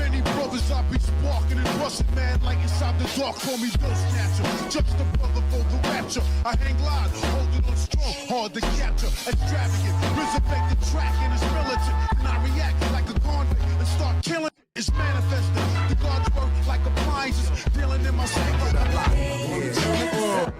many brothers I be sparking and busting, man, like inside the dark, call me Bill Snatcher. Just a brother for the rapture. I hang live, holding on strong, hard to capture. Extravagant, resurrect the track and it's militant. And I react like a convict and start killing. It's manifested. The gods work like appliances, dealing in my sacred life.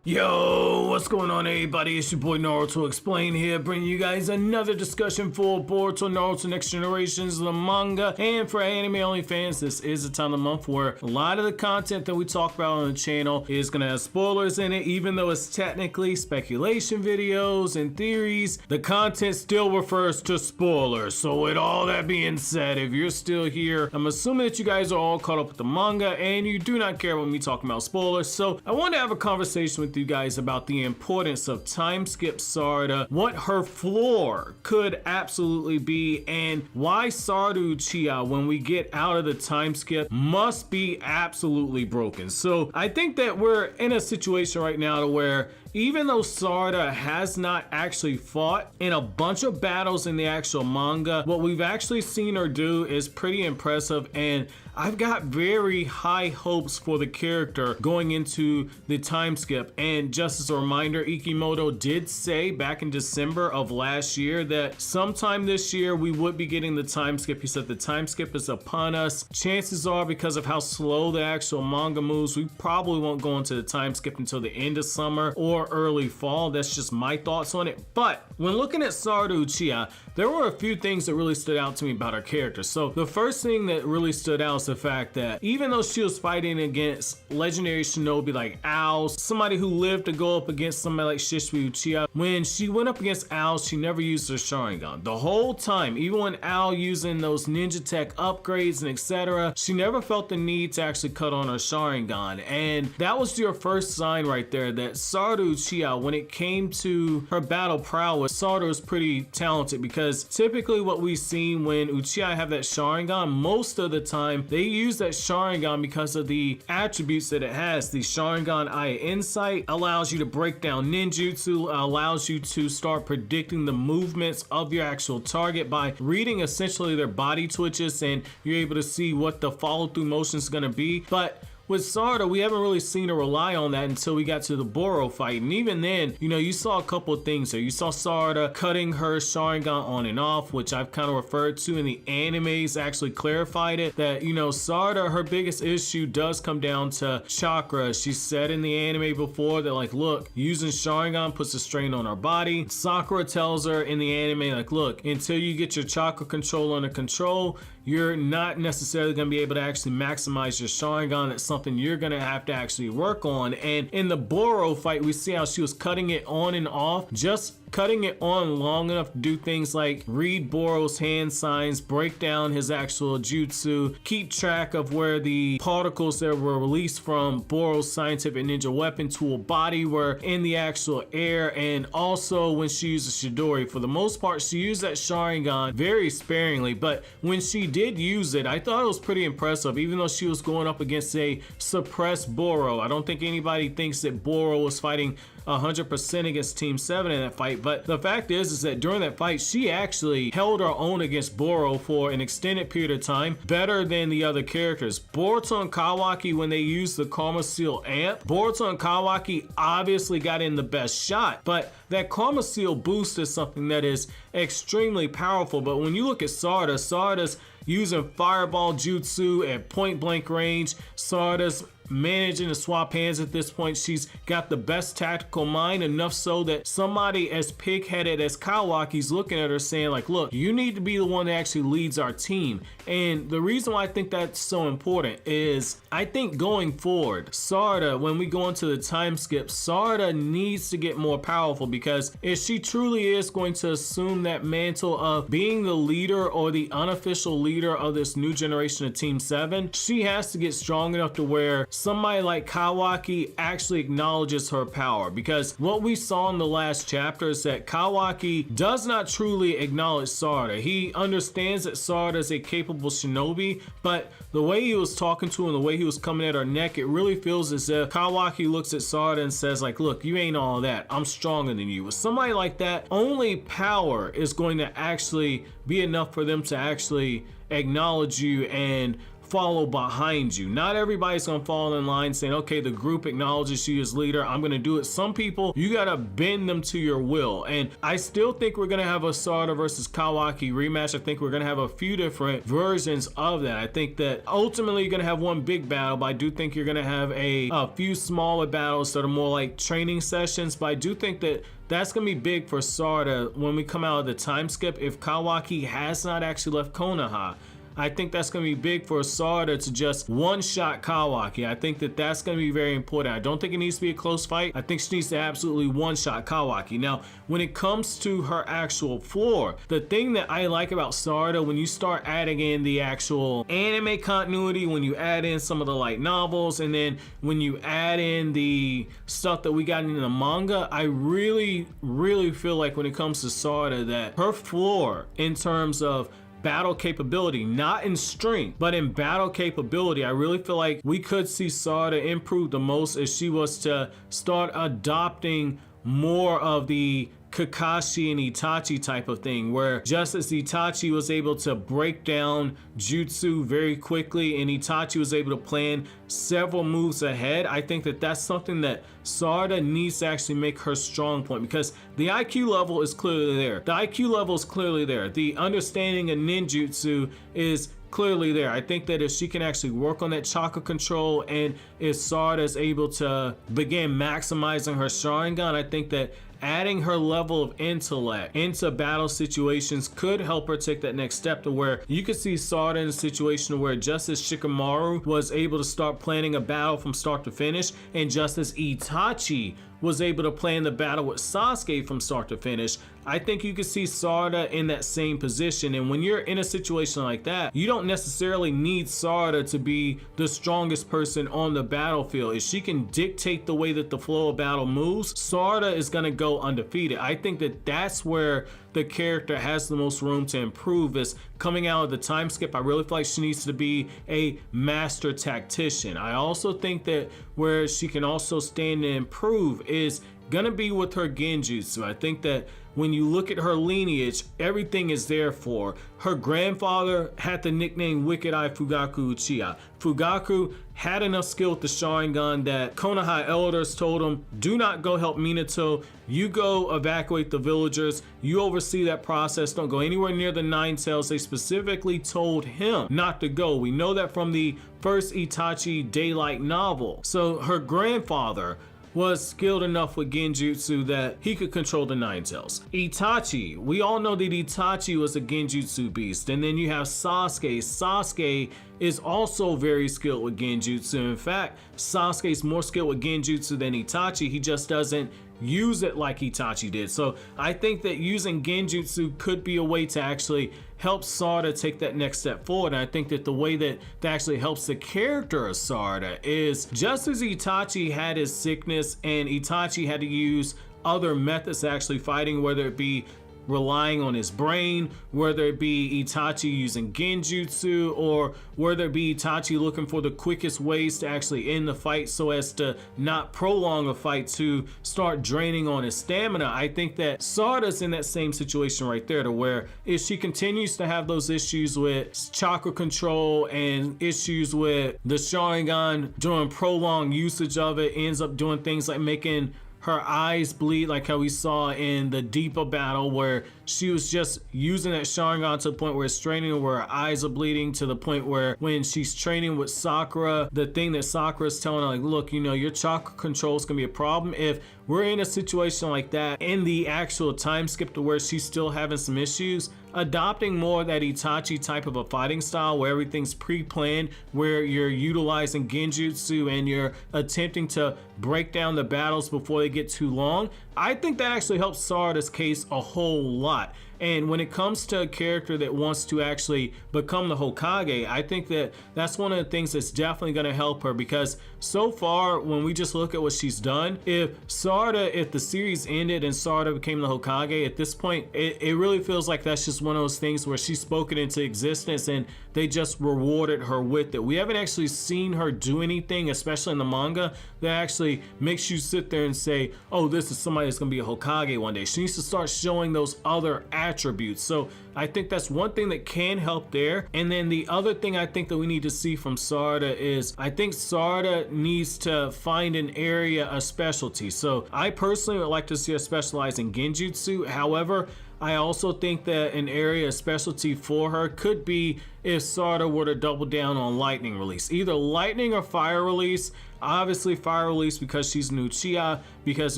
Yo, what's going on everybody? It's your boy Naruto Explain here, bringing you guys another discussion for Boruto Naruto Next Generations, the manga. And for anime only fans, this is the time of the month where a lot of the content that we talk about on the channel is going to have spoilers in it. Even though it's technically speculation videos and theories, the content still refers to spoilers. So with all that being said, if you're still here, I'm assuming that you guys are all caught up with the manga and you do not care when we talking about spoilers. So I want to have a conversation with you guys about the importance of time skip Sarada, what her floor could absolutely be, and why Sarada Uchiha, when we get out of the time skip, must be absolutely broken. So I think that we're in a situation right now to where even though Sarada has not actually fought in a bunch of battles in the actual manga, what we've actually seen her do is pretty impressive, and I've got very high hopes for the character going into the time skip. And just as a reminder, Ikimoto did say back in December of last year that sometime this year we would be getting the time skip. He said the time skip is upon us. Chances are, because of how slow the actual manga moves, we probably won't go into the time skip until the end of summer or early fall. That's just my thoughts on it. But when looking at Sarada Uchiha, there were a few things that really stood out to me about her character. So the first thing that really stood out is the fact that even though she was fighting against legendary shinobi like Ao, somebody who lived to go up against somebody like Isshiki Otsutsuki, when she went up against Ao, she never used her Sharingan. The whole time, even when Ao using those ninja tech upgrades and etc., she never felt the need to actually cut on her Sharingan. And that was your first sign right there that Sarada Uchiha, when it came to her battle prowess, Sarada was pretty talented, because typically what we've seen when Uchiha have that Sharingan, most of the time they use that Sharingan because of the attributes that it has. The Sharingan Eye Insight allows you to break down ninjutsu, allows you to start predicting the movements of your actual target by reading essentially their body twitches, and you're able to see what the follow-through motion is going to be. But with Sarada, we haven't really seen her rely on that until we got to the Boruto fight. And even then, you know, you saw a couple of things there. You saw Sarada cutting her Sharingan on and off, which I've kind of referred to in the animes, actually clarified it, that, you know, Sarada, her biggest issue does come down to chakra. She said in the anime before that, like, look, using Sharingan puts a strain on her body. Sakura tells her in the anime, like, look, until you get your chakra control under control, you're not necessarily going to be able to actually maximize your Sharingan. That's something you're going to have to actually work on. And in the Boruto fight, we see how she was cutting it on and off, just cutting it on long enough to do things like read Boruto's hand signs, break down his actual jutsu, keep track of where the particles that were released from Boruto's scientific ninja weapon tool body were in the actual air. And also when she used a Chidori, for the most part she used that Sharingan very sparingly, but when she did use it, I thought it was pretty impressive. Even though she was going up against a suppressed Boruto, I don't think anybody thinks that Boruto was fighting 100% against Team 7 in that fight, but the fact is that during that fight she actually held her own against Boruto for an extended period of time, better than the other characters. Boruto and Kawaki, when they used the Karma Seal amp, Boruto and Kawaki obviously got in the best shot, but that Karma Seal boost is something that is extremely powerful. But when you look at Sarada, Sarada's using Fireball Jutsu at point blank range. Sarada's managing to swap hands at this point. She's got the best tactical mind, enough so that somebody as pig-headed as Kawaki's looking at her saying, like, look, you need to be the one that actually leads our team. And the reason why I think that's so important is I think going forward, Sarada, when we go into the time skip, Sarada needs to get more powerful, because if she truly is going to assume that mantle of being the leader or the unofficial leader of this new generation of Team 7, she has to get strong enough to where somebody like Kawaki actually acknowledges her power, because what we saw in the last chapter is that Kawaki does not truly acknowledge Sarada. He understands that Sarada is a capable shinobi, but the way he was talking to her and the way he was coming at her neck, it really feels as if Kawaki looks at Sarada and says like, look, you ain't all that. I'm stronger than you. With somebody like that, only power is going to actually be enough for them to actually acknowledge you and follow behind you. Not everybody's gonna fall in line saying, okay, the group acknowledges you as leader, I'm gonna do it. Some people, you gotta bend them to your will. And I still think we're gonna have a Sarada versus Kawaki rematch. I think we're gonna have a few different versions of that. I think that ultimately you're gonna have one big battle, but I do think you're gonna have a few smaller battles that are more like training sessions. But I do think that that's gonna be big for Sarada when we come out of the time skip. If Kawaki has not actually left Konoha, I think that's going to be big for Sarada to just one-shot Kawaki. I think that that's going to be very important. I don't think it needs to be a close fight. I think she needs to absolutely one-shot Kawaki. Now, when it comes to her actual floor, the thing that I like about Sarada, when you start adding in the actual anime continuity, when you add in some of the light novels, and then when you add in the stuff that we got in the manga, I really, really feel like when it comes to Sarada that her floor in terms of battle capability, not in strength, but in battle capability, I really feel like we could see Sarada improve the most if she was to start adopting more of the Kakashi and Itachi type of thing, where just as Itachi was able to break down jutsu very quickly and Itachi was able to plan several moves ahead, I think that that's something that Sarada needs to actually make her strong point, because the IQ level is clearly there. The IQ level is clearly there. The understanding of ninjutsu is clearly there. I think that if she can actually work on that chakra control, and if Sarada is able to begin maximizing her Sharingan, I think that adding her level of intellect into battle situations could help her take that next step to where you could see Sarada in a situation where just as Shikamaru was able to start planning a battle from start to finish, and just as Itachi was able to plan the battle with Sasuke from start to finish, I think you could see Sarada in that same position. And when you're in a situation like that, you don't necessarily need Sarada to be the strongest person on the battlefield. If she can dictate the way that the flow of battle moves, Sarada is going to go undefeated. I think that that's where the character has the most room to improve, is coming out of the time skip. I really feel like she needs to be a master tactician. I also think that where she can also stand and improve is gonna be with her genjutsu. I think that when you look at her lineage, everything is there for her. Grandfather had the nickname Wicked Eye Fugaku Uchiha. Fugaku had enough skill with the Sharingan that Konoha elders told him, do not go help Minato. You go evacuate the villagers. You oversee that process. Don't go anywhere near the Nine Tails. They specifically told him not to go. We know that from the first Itachi Daylight novel. So her grandfather was skilled enough with genjutsu that he could control the Nine Tails. Itachi, we all know that Itachi was a genjutsu beast. And then you have Sasuke. Sasuke is also very skilled with genjutsu. In fact, Sasuke is more skilled with genjutsu than Itachi. He just doesn't use it like Itachi did. So I think that using genjutsu could be a way to actually help Sarada take that next step forward. And I think that the way that actually helps the character of Sarada is just as Itachi had his sickness and Itachi had to use other methods actually fighting, whether it be relying on his brain, whether it be Itachi using genjutsu, or whether it be Itachi looking for the quickest ways to actually end the fight so as to not prolong a fight to start draining on his stamina. I think that Sarada's in that same situation right there, to where if she continues to have those issues with chakra control and issues with the Sharingan during prolonged usage of it, ends up doing things like making her eyes bleed, like how we saw in the Deepa battle, where she was just using that Sharingan to the point where it's straining her, where her eyes are bleeding, to the point where when she's training with Sakura, the thing that Sakura is telling her, like, look, you know, your chakra control is gonna be a problem. If we're in a situation like that in the actual time skip to where she's still having some issues, adopting more of that Itachi type of a fighting style where everything's pre-planned, where you're utilizing genjutsu and you're attempting to break down the battles before they get too long, I think that actually helps Sarada's case a whole lot. lot. And when it comes to a character that wants to actually become the Hokage, I think that that's one of the things that's definitely going to help her, because so far, when we just look at what she's done, if the series ended and Sarada became the Hokage, at this point, it really feels like that's just one of those things where she's spoken into existence and they just rewarded her with it. We haven't actually seen her do anything, especially in the manga, that actually makes you sit there and say, oh, this is somebody that's going to be a Hokage one day. She needs to start showing those other attributes. So I think that's one thing that can help there. And then the other thing I think that we need to see from Sarada is, I think Sarada needs to find an area of specialty. So I personally would like to see her specialize in genjutsu. However, I also think that an area of specialty for her could be if Sarada were to double down on lightning release, either lightning or fire release. Obviously fire release because she's an Uchiha, because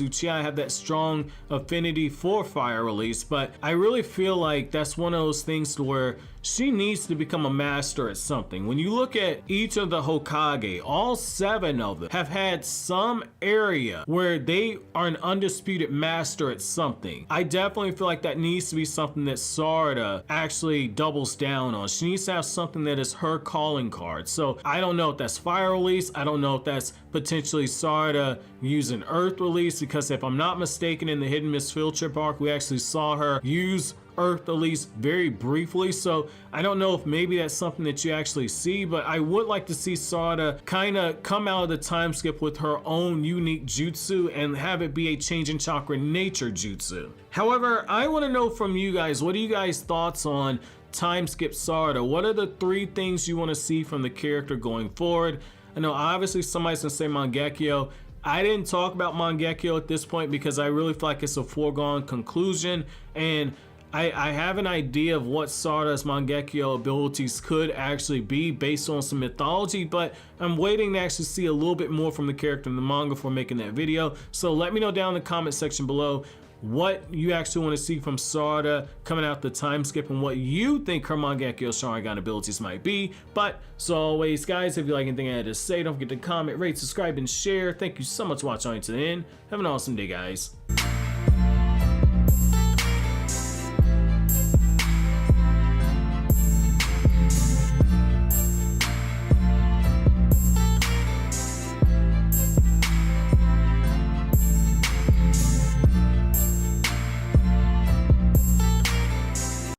Uchiha have that strong affinity for fire release, but I really feel like that's one of those things to where she needs to become a master at something. When you look at each of the Hokage, all 7 of them have had some area where they are an undisputed master at something. I definitely feel like that needs to be something that Sarada actually doubles down on. She needs to have something that is her calling card. So I don't know if that's fire release. I don't know if that's potentially Sarada using earth release, because if I'm not mistaken, in the Hidden Mist field trip arc, we actually saw her use earth release very briefly. So I don't know if maybe that's something that you actually see, but I would like to see Sarada kind of come out of the time skip with her own unique jutsu and have it be a changing chakra nature jutsu. However, I want to know from you guys, what are you guys' thoughts on time skip Sarada? What are the 3 things you want to see from the character going forward? I know obviously somebody's gonna say Mangekyo. I didn't talk about Mangekyo at this point because I really feel like it's a foregone conclusion, and I have an idea of what Sarada's Mangekyo abilities could actually be based on some mythology, but I'm waiting to actually see a little bit more from the character in the manga before making that video. So let me know down in the comment section below what you actually want to see from Sarada coming out the time skip and what you think her Mangekyo Sharingan abilities might be. But as always, guys, if you like anything I had to say, don't forget to comment, rate, subscribe, and share. Thank you so much for watching to the end. Have an awesome day, guys.